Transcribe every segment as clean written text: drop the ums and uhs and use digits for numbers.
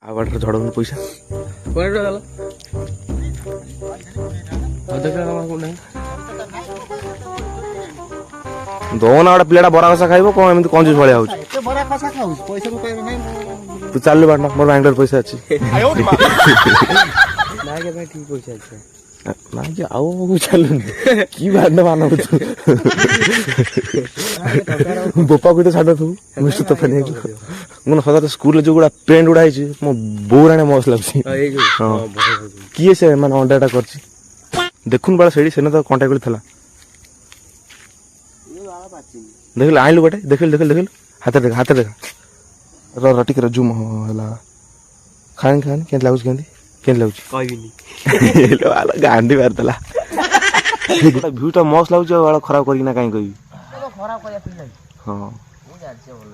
आ water झड़न पैसा कोड़े गला अधका को नहीं दोना गोटे पिलाटा बरा कषा खाइब कौन एमती कंजूस भाया हो बड़ा कसा खाऊ पैसा को नहीं तू चल बाटा मोर बैंगलोर पैसा अच्छी ना के भाई ठीक पैसा আছে ना कि आओ चल की बात ना मानो तू बोपा को तो छाड़ तू मिस तो फने मन सदा स्कूल जो गुडा पेंट गुडा है मो बोराने मस लागसी हां किए से मन अंडाटा करछि देखुन बड़ा सेडी सेना तो कांटेक्ट करथला देख ले आइलु गोटे देख हाथ देख र टिक र जुम होला खान केन लागुस केन लागुस कहबिनी हेलो वाला गांडी मारतला गोटा व्यूटा मस लागुछ वाला खराब करी ना काई कहबी खराब करिया पिलाई हां मु जाचे बोल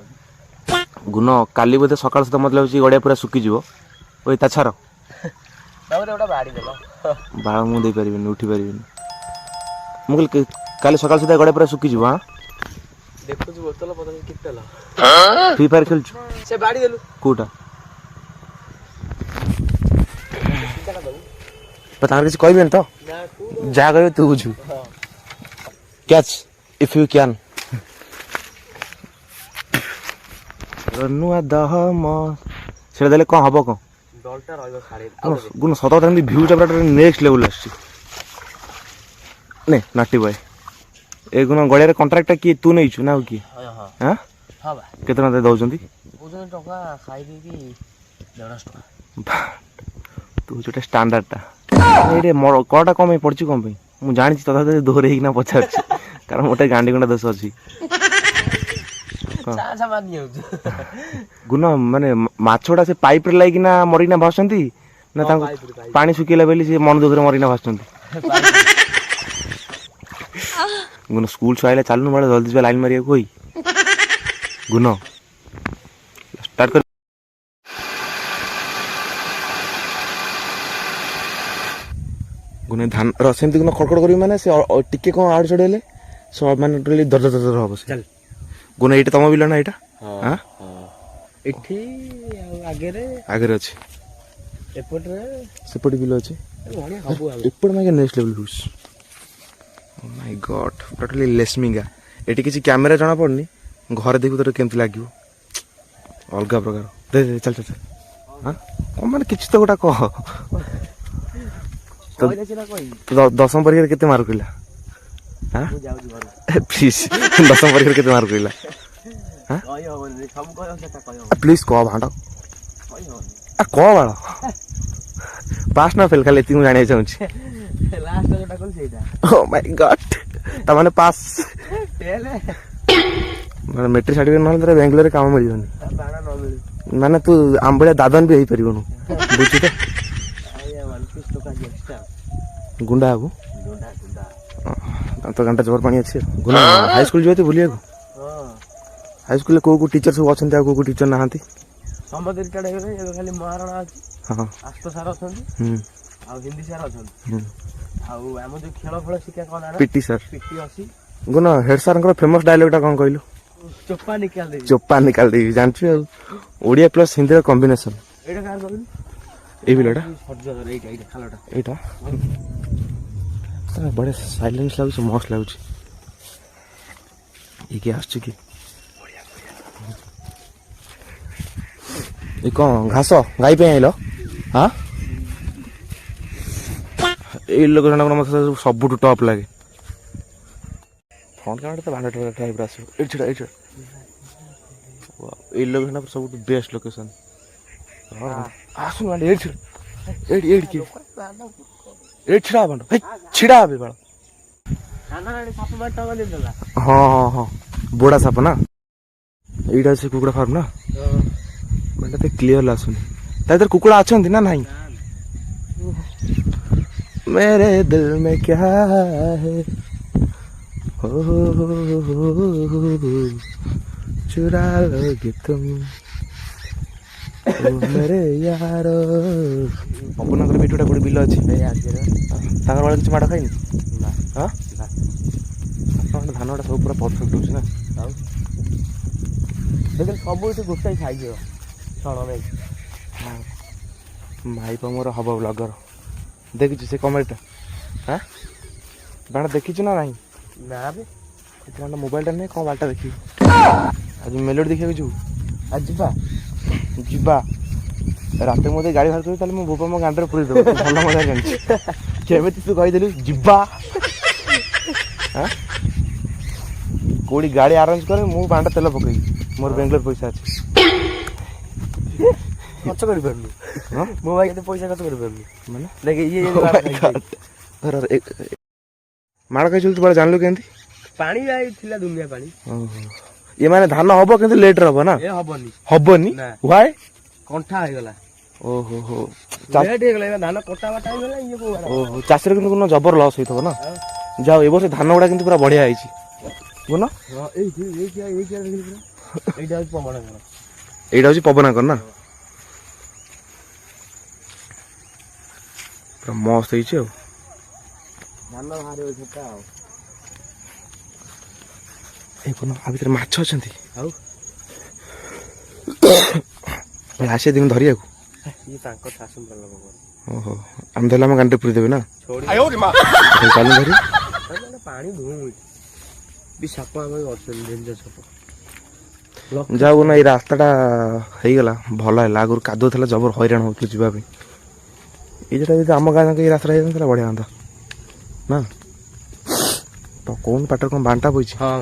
गुण काली बोधे सकाल सुधा मत लाଗୁଛି गड़िया पूरा सुखी जीवो ओई ता छार तावरे ओटा बाड़ी देला बाळ मु दे परिबिनी उठी परिबिनी मु काली सकाल सुधा गड़िया पूरा सुखी जीवो हां देखु जो बोतल पता नहीं कितला फ्री फायर खेलछु से बाड़ी देलु कोटा पता किसी कहबेन तो जा कहबे तू बुझू कैच इफ यू कैन रनुआ दह म सेटा देले कोन हबो कोन डॉलटा रहबो सारे गुण सत था भ्यू टा नेक्स्ट लेवल आछि ने नाटी बॉय ए गुण गड़िया कॉन्ट्रैक्ट की तू नहीं छु ना की हां हां हां बा केतना दे दउजंती ओजन टका खाई दे की 150 टका तू जोटा स्टैंडर्ड टा एडे मोर कोटा कम पड़छि कम पे मु जानि तथा दोरे हिना पछार कारण मोटे गांडी गुंडा दोष अछि सा मानी हो गुण माने माछोडा से पाइप रे लागी ना मरीना भासंती ना ता पानी सुकेला बेली से मन दुखरे मरीना भासंती गुण स्कूल से आइला चालनु बड़ा जल्दी से लाइन मारिया कोई गुण स्टार्ट कर गुण धान रसेंती गुण खड़खड़ करी माने से टिके कोन आड़ छडेले सो माने टोटली दर दर दर होबो चल गुण एटा तम बिल ना एटा हां एठी आगे अछि एपट रे सेपट बिल अछि बढ़िया हबो एपट मागे नेक्स्ट लेवल हुस ओ माय गॉड टोटली लेसमिंगा एटी किछि कैमरा जणा पड़नी घर देखु तो केमति लागियो अलगा प्रकार दे चल हां ओ माने किछि तो गोटा कह तो दसम परीक्षा केते मार्क कइला हां मु जाउ घर प्लीज दसम परीक्षा केते मार्क कइला हां कहि होबे सब कहि सेटा कहि होबे प्लीज कह भांडा कहि होबे आ कह बाळा पास ना फेल खाली तू जाने चाहूची लास्ट जोटा कल सेटा ओ माय गॉड त माने पास फेल माने मैट्रिक सर्टिफिकेट न तेरे बेंगलोर रे काम मिलियोनी बाणा न मिलु माने तू आंबळिया दादन भी हेई परिबनु बुझी तो आया 150 टका एक्स्ट्रा गुंडा आगु गुंडा तो घंटा जोर पानी अच्छे गुना हाई स्कूल जोते भूलिए को हां हाई स्कूल को टीचर सब अछंती आ को टीचर नहांती समबद रिटायर्ड हे गले खाली महाराणा अछि हां आस्तो सार अछंती आ हिंदी सार अछंती आ हम जो खेल फळ शिक्षा कोन आना पीटी सर पीटी अछि गुना हेड सर को फेमस डायलॉग टा कोन कहलु चोप्पा निकाल दे जानछु ओडिया प्लस हिंदी कॉम्बिनेशन एटा कार कहलु ए बिलटा सज्जर एटा खालाटा एटा तो बड़े साइलेंस लागु मस्त लागु ये के आछी की ए कौन घास गाई पे आइलो हां ए लोक जणा मत सब टॉप लागे फ्रंट कैमरा तो बांडा टाइप रास ए छडा वाह ए लोक जणा सब बेस्ट लोकेशन हां आसु बांडा ए छडा ए की ए छिड़ा बांडा हे छिड़ा बे बाळा खाना रे साप मार टावा दे देला हां हां बोड़ा साप ना एडा से कुकुड़ा फार्म ना बांडा ते क्लियर लासुनी ता इधर कुकुड़ा अछंती ना नहीं मेरे दिल में क्या है हो चुरा लोगे तुम ओ मेरे यारो अपना घर बेटुटा गोटे बिल अछि ए आगे ताकर वाला किछ माडा खाइनी ना हां ना धानटा सब पूरा परफेक्ट होछि ना आउ देख सब गोटे साइज छण में ମାଇପ ମୋର ହବ ବ୍ଲଗର। ଦେଖିଛୁ ସେ କମେଣ୍ଟଟା? ହାଁ ବାଣ ଦେଖିଛୁ ନା ନାହିଁ? ନା ବେ ବାଣ ମୋବାଇଲଟା ନେଇ କ'ଣ ବାରଟା ଦେଖିବୁ। ଆଜି ମେଲୋଡ଼ି ଦେଖିବାକୁ ଯିବୁ? ଆଜି ଯିବା। ଯିବା ରାତିରେ ମୋତେ ଗାଡ଼ି ବାହାର କରିବି ତାହେଲେ ମୋ ବୋପା ମୋ ଗାଣ୍ଡରେ ପୁରେଇ ଦେବ। ଭଲ ମଜା ଜାଣିଛି କେମିତି ତୁ କହିଦେଲୁ ଯିବା। ହାଁ କୋଉଠି ଗାଡ଼ି ଆରେଞ୍ଜ କରେ ମୁଁ ବାଣ୍ଡ ତେଲ ପକେଇବି। ମୋର ବେଙ୍ଗଲୋର ପଇସା ଅଛି। ଖର୍ଚ୍ଚ କରିପାରୁନୁ ହଁ ମୋ ଭାଇ କେତେ ପଇସା ଖର୍ଚ୍ଚ କରିପାରୁନୁ ମାନେ ଦେଖ ଇଏ ମାଡ଼ ଖାଇଛୁ ତୁ ଜାଣିଲୁ କେମିତି? ପାଣି ଭାଇ ଥିଲା ଦୁନିଆ ପାଣି। ଓହୋ ଇଏ ମାନେ ଧାନ ହବ କିନ୍ତୁ ଲେଟ୍ରେ ହବ ନା? ଏ ହବନି ହବନି ନା ହ୍ୱାଏ? କଣ୍ଠା ହେଇଗଲା। ଓହୋ ହୋ ଲେଟ୍ ହେଇଗଲା ଏଇନା ଧାନ କଟା ବାଟା ହେଇଗଲା ଇଏ କୋଉ ବାଟ। ଓହୋ ଚାଷୀର କିନ୍ତୁ কোনো ଜବର ଲସ୍ ହେଇଥିବ ନା? ଯାଉ ଏ ବର୍ଷ ଧାନ ଗୁଡ଼ା କିନ୍ତୁ ପୁରା ବଢ଼ିଆ ହେଇଛି ବୁଝୁନ? ହଁ ଏଇଟା ହଉଛି ପବନ ଘର। ଏଇଟା ହଉଛି ପବନାଙ୍କର ନା? ପୁରା ମସ୍ତ ହେଇଛି ଆଉ। ଧାନ ବାହାରିବ ସେଟା ଆଉ। ଏଇ ପୁନ ଆ ଭିତରେ ମାଛ ଅଛନ୍ତି। ଆଉ ଆସିବେ ଦିନ ଧରିବାକୁ। ଇଏ ତାଙ୍କ ଶାସନ ଲୋକ। ଓହୋ ଆମେ ଧରିଲେ ଆମ ଗାଣ୍ଡରେ ପୁରେଇ ଦେବେ ନା? ଚାଲୁ ଧରି ପାଣି ଧୁମ ବି ସାପ ଆମେ ଅଛନ୍ତି ଡେଞ୍ଜର ସାପ। ଯାଉ ନା ଏଇ ରାସ୍ତାଟା ହେଇଗଲା ଭଲ ହେଲା। ଆଗରୁ କାଦୁଅ ଥିଲା ଜବର ହଇରାଣ ହଉଥିଲୁ ଯିବା ପାଇଁ। ଏଇ ଯେଟା ଯଦି ଆମ ଗାଁ ଯାକ ଏଇ ରାସ୍ତାଟା ହେଇଯାଇଥିଲା ବଢ଼ିଆ ହୁଅନ୍ତା ନା? ତ କହୁନୁ ପାଟରେ କ'ଣ ବାଣ୍ଟା ପଇଛି? ହଁ